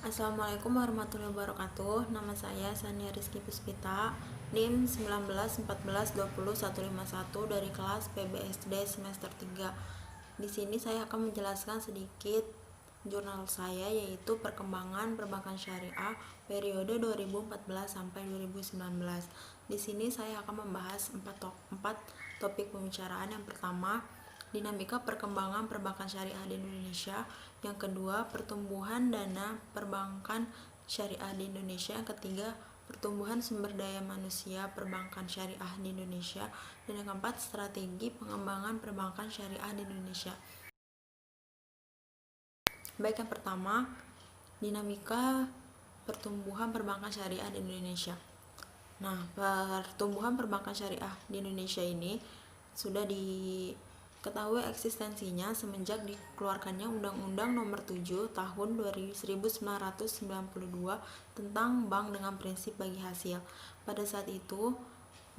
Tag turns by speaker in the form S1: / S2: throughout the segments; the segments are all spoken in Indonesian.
S1: Assalamualaikum warahmatullahi wabarakatuh. Nama saya Sania Rizky Puspita, NIM 1914201151 dari kelas PBSD semester 3. Di sini saya akan menjelaskan sedikit jurnal saya, yaitu Perkembangan Perbankan Syariah periode 2014 sampai 2019. Di sini saya akan membahas 4 topik pembicaraan. Yang pertama, dinamika perkembangan perbankan syariah di Indonesia. Yang kedua, pertumbuhan dana perbankan syariah di Indonesia. Yang ketiga, pertumbuhan sumber daya manusia perbankan syariah di Indonesia. Dan yang keempat, strategi pengembangan perbankan syariah di Indonesia. Baik, yang pertama, dinamika pertumbuhan perbankan syariah di Indonesia. Nah, pertumbuhan perbankan syariah di Indonesia ini sudah diketahui eksistensinya semenjak dikeluarkannya Undang-Undang Nomor 7 Tahun 1992 tentang bank dengan prinsip bagi hasil. Pada saat itu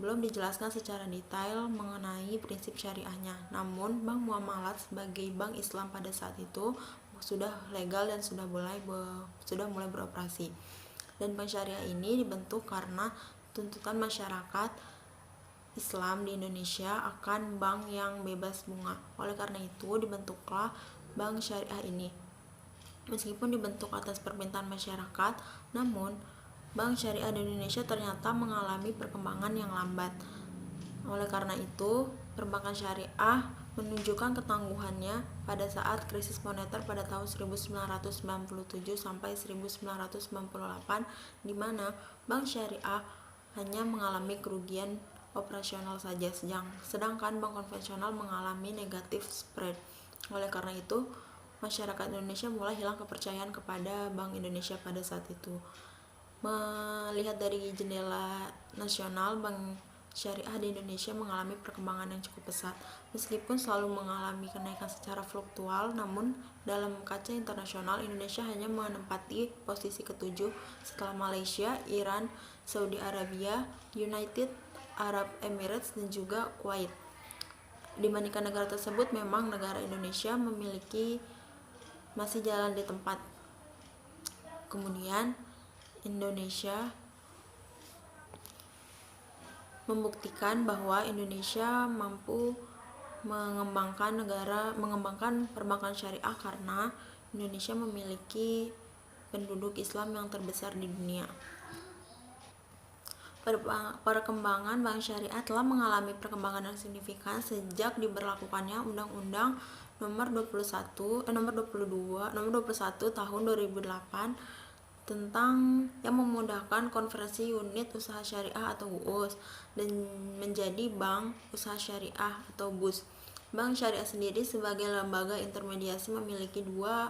S1: belum dijelaskan secara detail mengenai prinsip syariahnya. Namun, Bank Muamalat sebagai bank Islam pada saat itu sudah legal dan sudah mulai beroperasi. Dan bank syariah ini dibentuk karena tuntutan masyarakat Islam di Indonesia akan bank yang bebas bunga. Oleh karena itu dibentuklah bank syariah ini. Meskipun dibentuk atas permintaan masyarakat, namun bank syariah di Indonesia ternyata mengalami perkembangan yang lambat. Oleh karena itu, perbankan syariah menunjukkan ketangguhannya pada saat krisis moneter pada tahun 1997 sampai 1998, di mana bank syariah hanya mengalami kerugian operasional saja, sedangkan bank konvensional mengalami negatif spread. Oleh karena itu, masyarakat Indonesia mulai hilang kepercayaan kepada Bank Indonesia pada saat itu. Melihat dari jendela nasional, bank syariah di Indonesia mengalami perkembangan yang cukup pesat. Meskipun selalu mengalami kenaikan secara fluktual, namun dalam kaca internasional Indonesia hanya menempati posisi ke-7 setelah Malaysia, Iran, Saudi Arabia, United Arab Emirates, dan juga Kuwait. Dibandingkan negara tersebut, memang negara Indonesia masih jalan di tempat. Kemudian Indonesia membuktikan bahwa Indonesia mampu mengembangkan perbankan syariah karena Indonesia memiliki penduduk Islam yang terbesar di dunia. Perkembangan bank syariah telah mengalami perkembangan yang signifikan sejak diberlakukannya Undang-Undang Nomor 21 Tahun 2008 tentang yang memudahkan konversi unit usaha syariah atau UUS dan menjadi bank usaha syariah atau BUS. Bank syariah sendiri sebagai lembaga intermediasi memiliki dua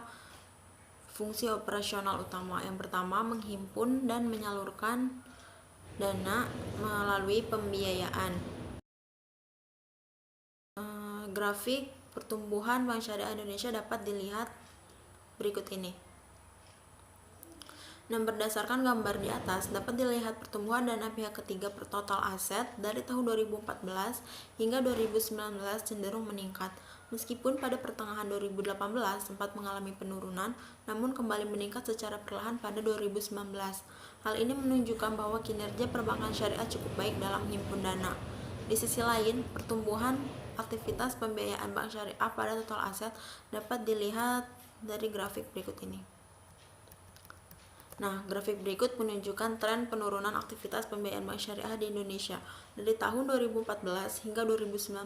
S1: fungsi operasional utama. Yang pertama, menghimpun dan menyalurkan dana melalui pembiayaan. Grafik pertumbuhan bank syariah Indonesia dapat dilihat berikut ini. Dan berdasarkan gambar di atas, dapat dilihat pertumbuhan dana pihak ketiga per total aset dari tahun 2014 hingga 2019 cenderung meningkat. Meskipun pada pertengahan 2018 sempat mengalami penurunan, namun kembali meningkat secara perlahan pada 2019. Hal ini menunjukkan bahwa kinerja perbankan syariah cukup baik dalam menghimpun dana. Di sisi lain, pertumbuhan aktivitas pembiayaan bank syariah pada total aset dapat dilihat dari grafik berikut ini. Nah, grafik berikut menunjukkan tren penurunan aktivitas pembiayaan bank syariah di Indonesia dari tahun 2014 hingga 2019.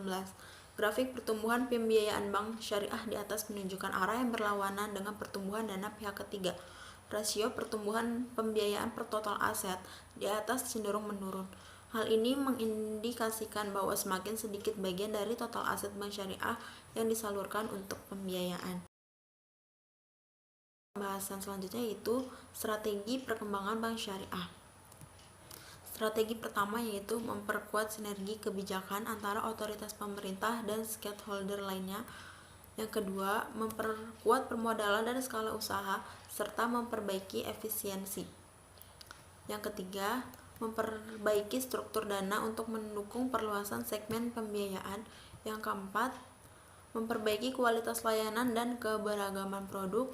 S1: Grafik pertumbuhan pembiayaan bank syariah di atas menunjukkan arah yang berlawanan dengan pertumbuhan dana pihak ketiga. Rasio pertumbuhan pembiayaan per total aset di atas cenderung menurun. Hal ini mengindikasikan bahwa semakin sedikit bagian dari total aset bank syariah yang disalurkan untuk pembiayaan. Pembahasan selanjutnya yaitu strategi perkembangan bank syariah. Strategi pertama yaitu memperkuat sinergi kebijakan antara otoritas pemerintah dan stakeholder lainnya. Yang kedua, memperkuat permodalan dan skala usaha serta memperbaiki efisiensi. Yang ketiga, memperbaiki struktur dana untuk mendukung perluasan segmen pembiayaan. Yang keempat, memperbaiki kualitas layanan dan keberagaman produk.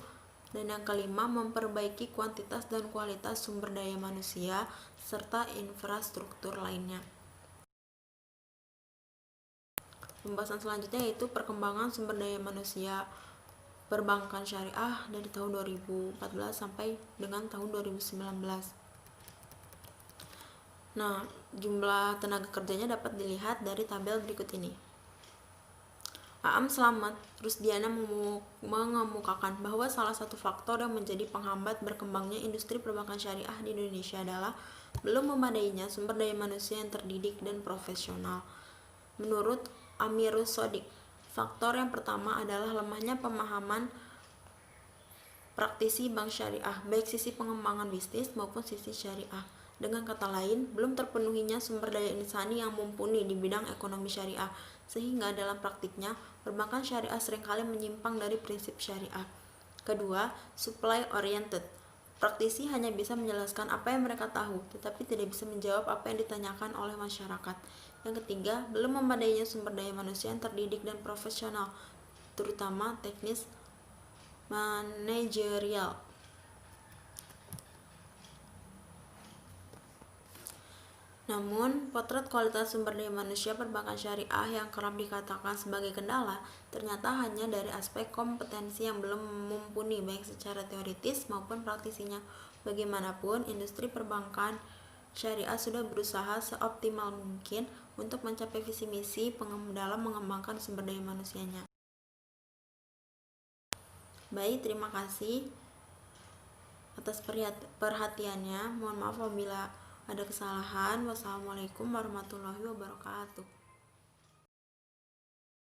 S1: Dan yang kelima, memperbaiki kuantitas dan kualitas sumber daya manusia serta infrastruktur lainnya. Pembahasan selanjutnya yaitu perkembangan sumber daya manusia perbankan syariah dari tahun 2014 sampai dengan tahun 2019. Nah, jumlah tenaga kerjanya dapat dilihat dari tabel berikut ini. Aam Slamet Rusdiana mengemukakan bahwa salah satu faktor yang menjadi penghambat berkembangnya industri perbankan syariah di Indonesia adalah belum memadainya sumber daya manusia yang terdidik dan profesional. Menurut Amirus Sodik, faktor yang pertama adalah lemahnya pemahaman praktisi bank syariah, baik sisi pengembangan bisnis maupun sisi syariah. Dengan kata lain, belum terpenuhinya sumber daya insani yang mumpuni di bidang ekonomi syariah, sehingga dalam praktiknya, perbankan syariah seringkali menyimpang dari prinsip syariah. Kedua, supply oriented. Praktisi hanya bisa menjelaskan apa yang mereka tahu, tetapi tidak bisa menjawab apa yang ditanyakan oleh masyarakat. Yang ketiga, belum memadainya sumber daya manusia yang terdidik dan profesional, terutama teknis manajerial. Namun, potret kualitas sumber daya manusia perbankan syariah yang kerap dikatakan sebagai kendala, ternyata hanya dari aspek kompetensi yang belum mumpuni baik secara teoritis maupun praktisinya. Bagaimanapun, industri perbankan syariah sudah berusaha seoptimal mungkin untuk mencapai visi misi dalam mengembangkan sumber daya manusianya. Baik, terima kasih atas perhatiannya. Mohon maaf apabila ada kesalahan. Wassalamualaikum warahmatullahi wabarakatuh.